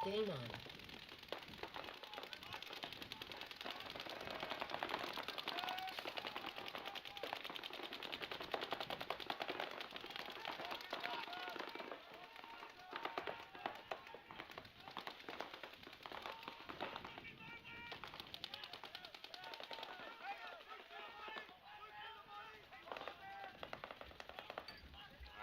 Game on.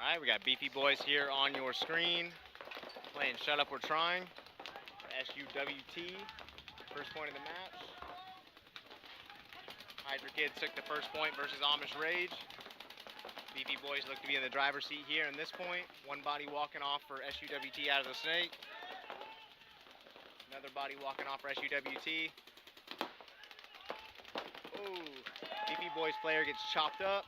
All right, we got Beefy Boys here on your screen, playing Shut Up We're Trying for SUWT, first point of the match. Hydra Kids took the first point versus Amish Rage. Beefy Boys look to be in the driver's seat here in this point. One body walking off for SUWT out of the snake. Another body walking off for SUWT. Oh, Beefy Boys player gets chopped up.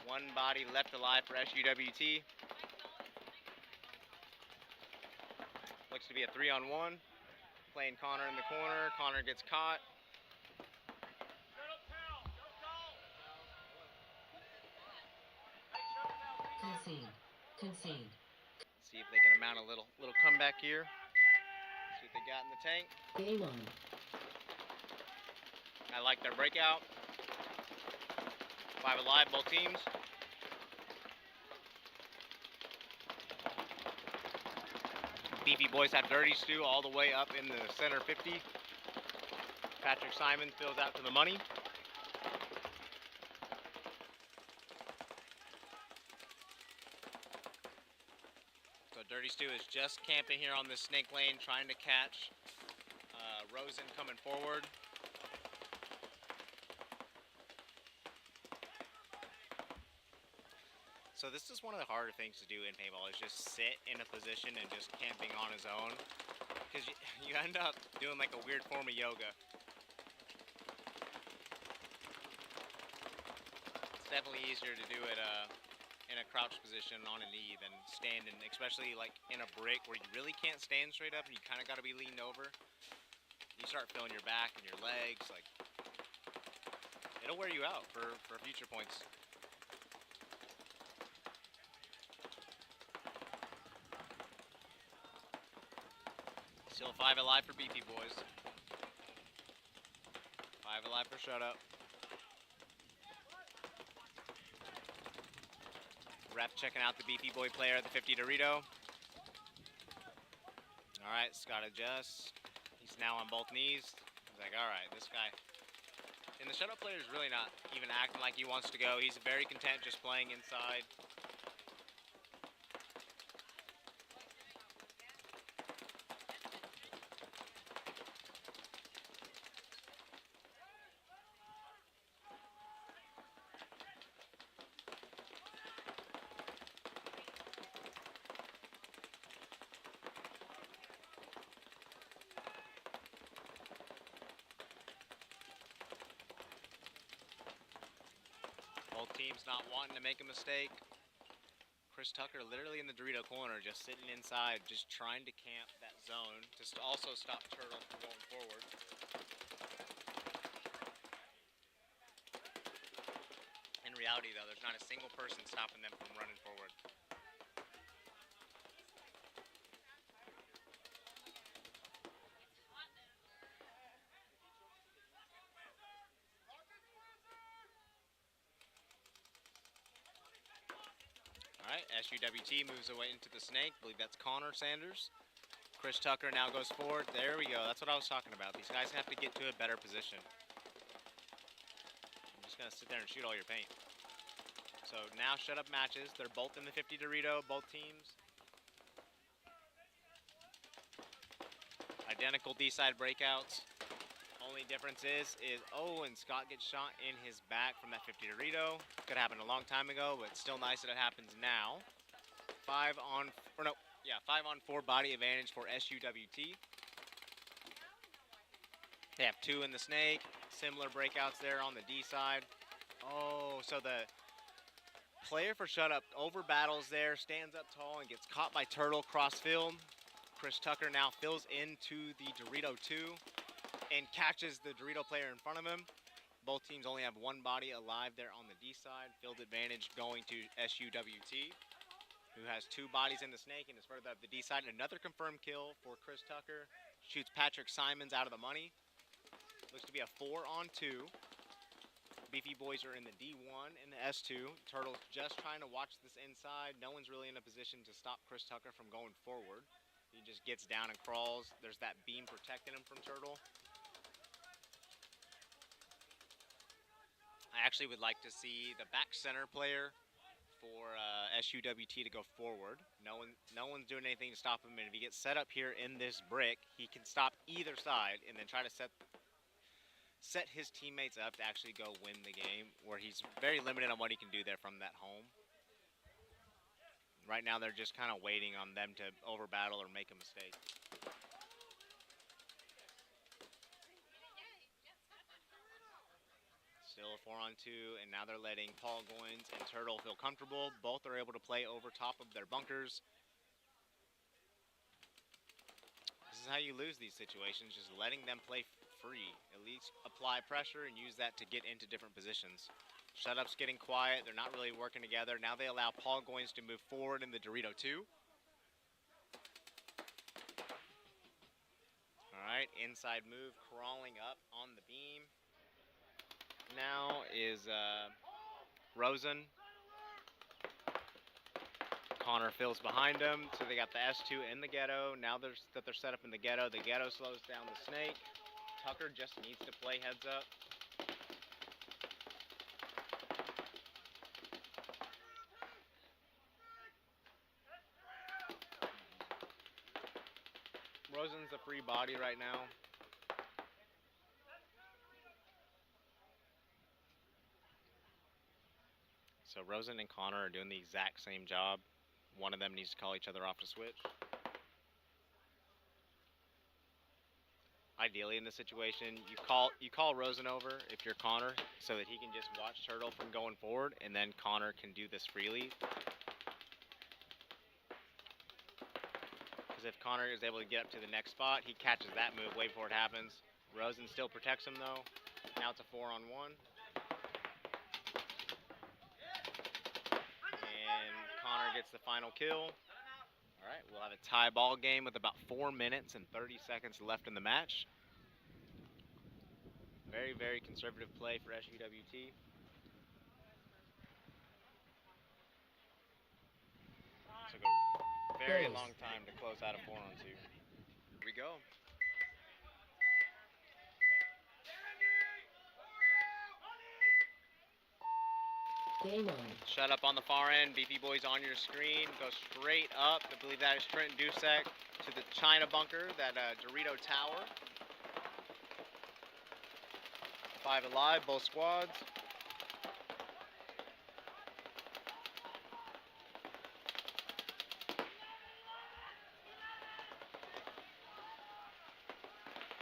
One body left alive for SUWT. Looks to be a 3-on-1. Playing Connor in the corner. Connor gets caught. Concede. See if they can mount a little comeback here. See what they got in the tank. Game on. I like their breakout. 5 alive, both teams. Beefy Boys have Dirty Stew all the way up in the center 50. Patrick Simon fills out to the money. So Dirty Stew is just camping here on this snake lane, trying to catch Rosen coming forward. So this is one of the harder things to do in paintball, is just sit in a position and just camping on his own. Because you end up doing like a weird form of yoga. It's definitely easier to do it in a crouch position on a knee than standing, especially like in a brick where you really can't stand straight up and you kind of got to be leaned over. You start feeling your back and your legs, like it'll wear you out for future points. Still 5 alive for Beefy Boys. 5 alive for Shut Up. Ref checking out the Beefy Boy player at the 50 Dorito. Alright, Scott adjusts. He's now on both knees. He's like, alright, this guy. And the Shut Up player is really not even acting like he wants to go. He's very content just playing inside. Both teams not wanting to make a mistake. Chris Tucker literally in the Dorito corner, just sitting inside, just trying to camp that zone to also stop Turtle from going forward. In reality though, there's not a single person stopping them from running forward. Alright, SUWT moves away into the snake. I believe that's Connor Sanders. Chris Tucker now goes forward. There we go. That's what I was talking about. These guys have to get to a better position. You're just going to sit there and shoot all your paint. So now Shut Up matches. They're both in the 50 Dorito, both teams. Identical D-side breakouts. Only difference is, oh, and Scott gets shot in his back from that 50 Dorito. Could happen a long time ago, but still nice that it happens now. 5 on 4 body advantage for SUWT. They have 2 in the snake. Similar breakouts there on the D side. Oh, so the player for Shut Up over battles there, stands up tall and gets caught by Turtle cross field. Chris Tucker now fills into the Dorito 2. And catches the Dorito player in front of him. Both teams only have one body alive there on the D side. Field advantage going to SUWT, who has 2 bodies in the snake and is further up the D side. Another confirmed kill for Chris Tucker. Shoots Patrick Simons out of the money. Looks to be a 4-on-2. Beefy boys are in the D1 and the S2. Turtle's just trying to watch this inside. No one's really in a position to stop Chris Tucker from going forward. He just gets down and crawls. There's that beam protecting him from Turtle. I actually would like to see the back center player for SUWT to go forward. No one's doing anything to stop him, and if he gets set up here in this brick, he can stop either side and then try to set his teammates up to actually go win the game, where he's very limited on what he can do there from that home. Right now, they're just kind of waiting on them to over-battle or make a mistake. Still a 4-on-2, and now they're letting Paul Goins and Turtle feel comfortable. Both are able to play over top of their bunkers. This is how you lose these situations, just letting them play free. At least apply pressure and use that to get into different positions. Shutup's getting quiet. They're not really working together. Now they allow Paul Goins to move forward in the Dorito 2. All right, inside move, crawling up on the beam. Now is Rosen. Connor fills behind him, so they got the S2 in the ghetto. Now that they're set up in the ghetto slows down the snake. Tucker just needs to play heads up. Rosen's a free body right now. So Rosen and Connor are doing the exact same job. One of them needs to call each other off to switch. Ideally in this situation, you call Rosen over if you're Connor, so that he can just watch Turtle from going forward, and then Connor can do this freely. Because if Connor is able to get up to the next spot, he catches that move way before it happens. Rosen still protects him though. Now it's a 4-on-1. And Connor gets the final kill. All right, we'll have a tie ball game with about 4 minutes and 30 seconds left in the match. Very, very conservative play for SUWT. Took a very long time to close out a 4-on-2. Here we go. Game on. Shut up on the far end. Beefy boys on your screen. Go straight up. I believe that is Trent Dusek to the China bunker, that Dorito tower. 5 alive, both squads.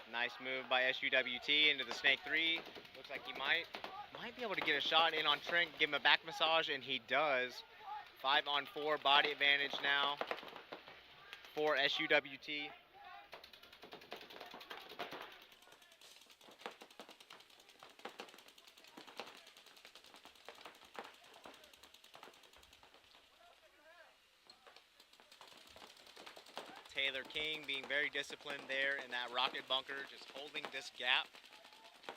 Nice move by SUWT into the Snake 3. Looks like he might be able to get a shot in on Trent, give him a back massage, and he does. 5-on-4, body advantage now for SUWT. Taylor King being very disciplined there in that rocket bunker, just holding this gap,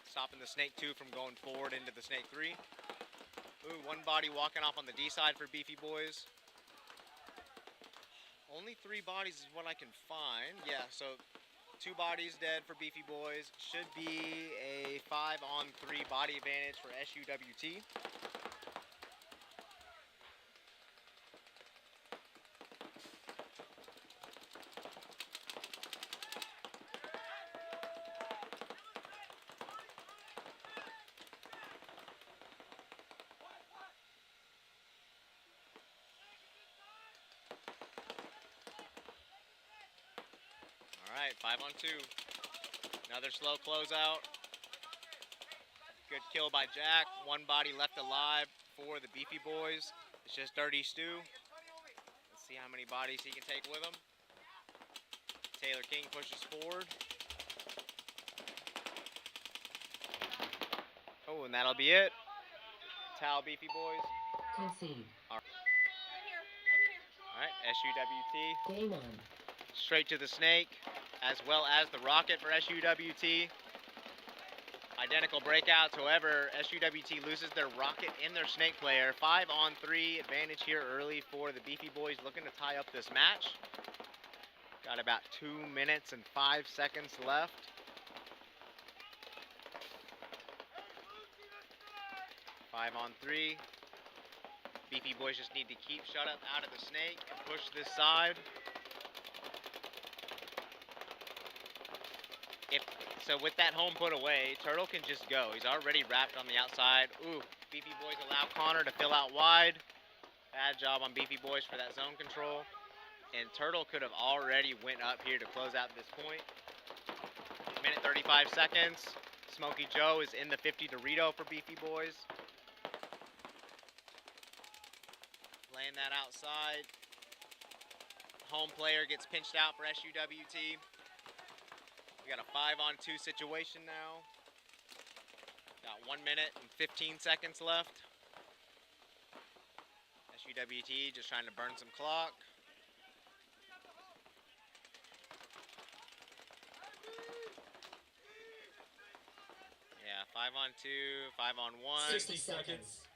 stopping the Snake 2 from going forward into the Snake 3. Ooh, one body walking off on the D side for Beefy boys. Only 3 bodies is what I can find. Yeah, so 2 bodies dead for Beefy boys. Should be a 5-on-3 body advantage for SUWT. All right, 5-on-2. Another slow closeout. Good kill by Jack. 1 body left alive for the Beefy boys. It's just Dirty Stew. Let's see how many bodies he can take with him. Taylor King pushes forward. Oh, and that'll be it. Towel, Beefy boys. Concede. All right, SUWT. Game on. Straight to the snake, as well as the rocket for SUWT. Identical breakouts, however, SUWT loses their rocket and their snake player. 5-on-3 advantage here early for the Beefy boys looking to tie up this match. Got about 2 minutes and 5 seconds left. Five on three. Beefy boys just need to keep shut up out of the snake and push this side. So with that home put away, Turtle can just go. He's already wrapped on the outside. Ooh, Beefy boys allow Connor to fill out wide. Bad job on Beefy boys for that zone control. And Turtle could have already went up here to close out this point. Minute 35 seconds. Smokey Joe is in the 50 Dorito for Beefy boys. Playing that outside. Home player gets pinched out for SUWT. We got a 5-on-2 situation now. Got 1 minute and 15 seconds left. SUWT just trying to burn some clock. Yeah, 5-on-2, 5-on-1. 60 seconds.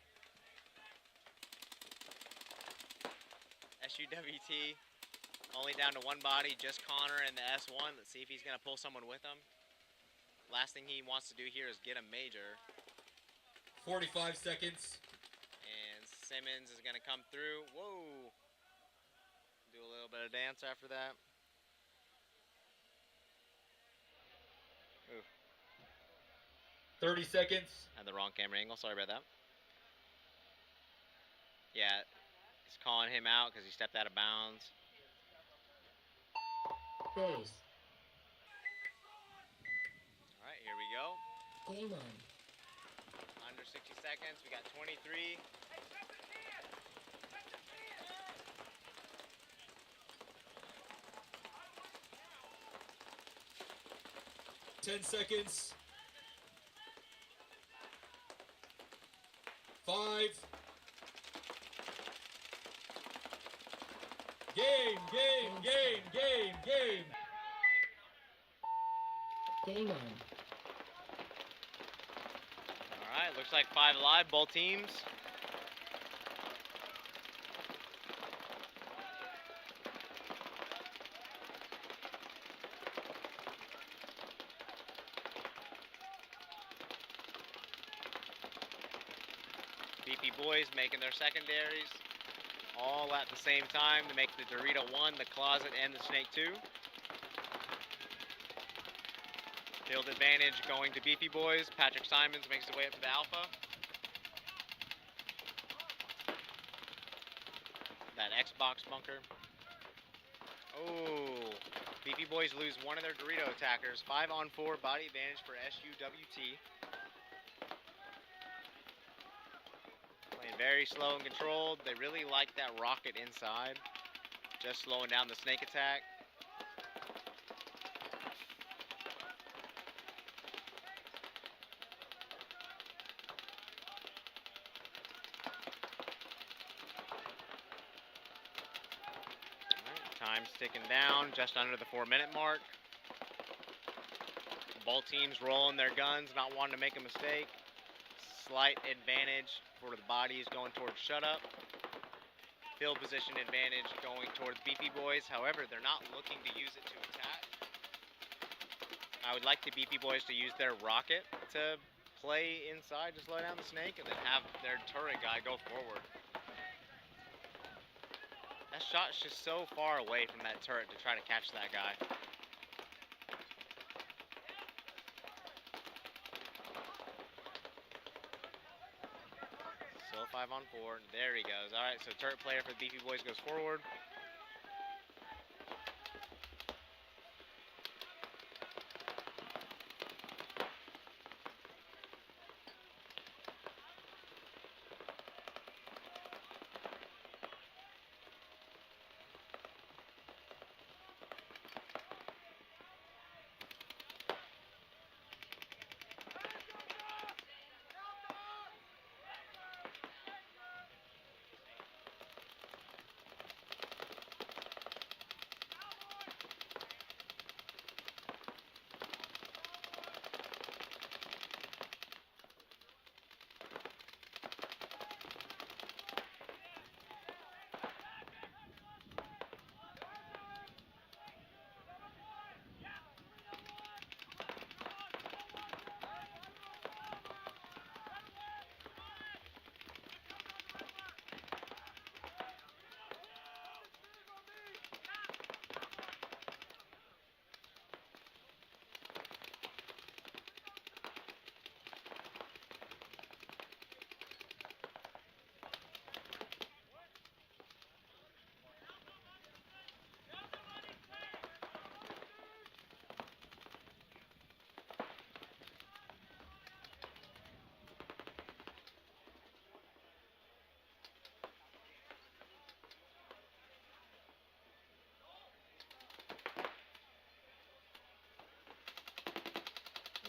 SUWT only down to one body, just Connor and the S1. Let's see if he's going to pull someone with him. Last thing he wants to do here is get a major. 45 seconds. And Simmons is going to come through. Whoa. Do a little bit of dance after that. Ooh. 30 seconds. Had the wrong camera angle. Sorry about that. Yeah, he's calling him out because he stepped out of bounds. Base. All right, here we go. Game on. Under 60 seconds. We got 23. 10 seconds. 5. Game. Game on. All right, looks like 5 alive, both teams. Beefy boys making their secondaries all at the same time to make the Dorito 1, the Closet, and the Snake 2. Field advantage going to Beefy boys. Patrick Simons makes his way up to the Alpha. That Xbox bunker. Oh, Beefy boys lose one of their Dorito attackers. 5-on-4 body advantage for SUWT. Playing very slow and controlled. They really like that rocket inside. Just slowing down the snake attack. Time's ticking down, just under the 4-minute mark. Both teams rolling their guns, not wanting to make a mistake. Slight advantage for the bodies going towards shut up. Field position advantage going towards Beefy boys. However, they're not looking to use it to attack. I would like the Beefy boys to use their rocket to play inside to slow down the snake and then have their turret guy go forward. That shot's just so far away from that turret to try to catch that guy. Still 5-on-4. There he goes. All right, so turret player for the Beefy boys goes forward.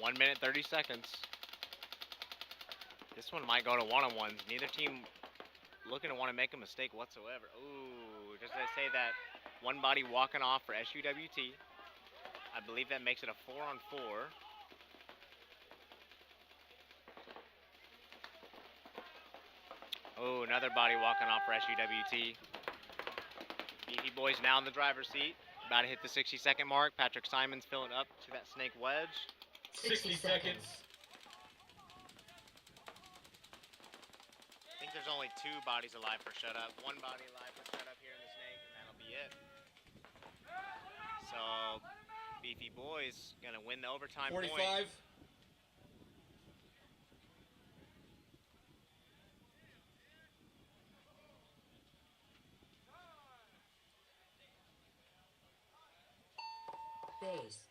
1 minute, 30 seconds. This one might go to one-on-ones. Neither team looking to want to make a mistake whatsoever. Ooh, just as I say that, one body walking off for SUWT. I believe that makes it a 4-on-4. Oh, another body walking off for SUWT. Beefy boys now in the driver's seat. About to hit the 60-second mark. Patrick Simon's filling up to that snake wedge. 60 seconds. I think there's only 2 bodies alive for shut up. 1 body alive for shut up here in the snake, and that'll be it. So, Beefy boys gonna win the overtime 45. point. Base.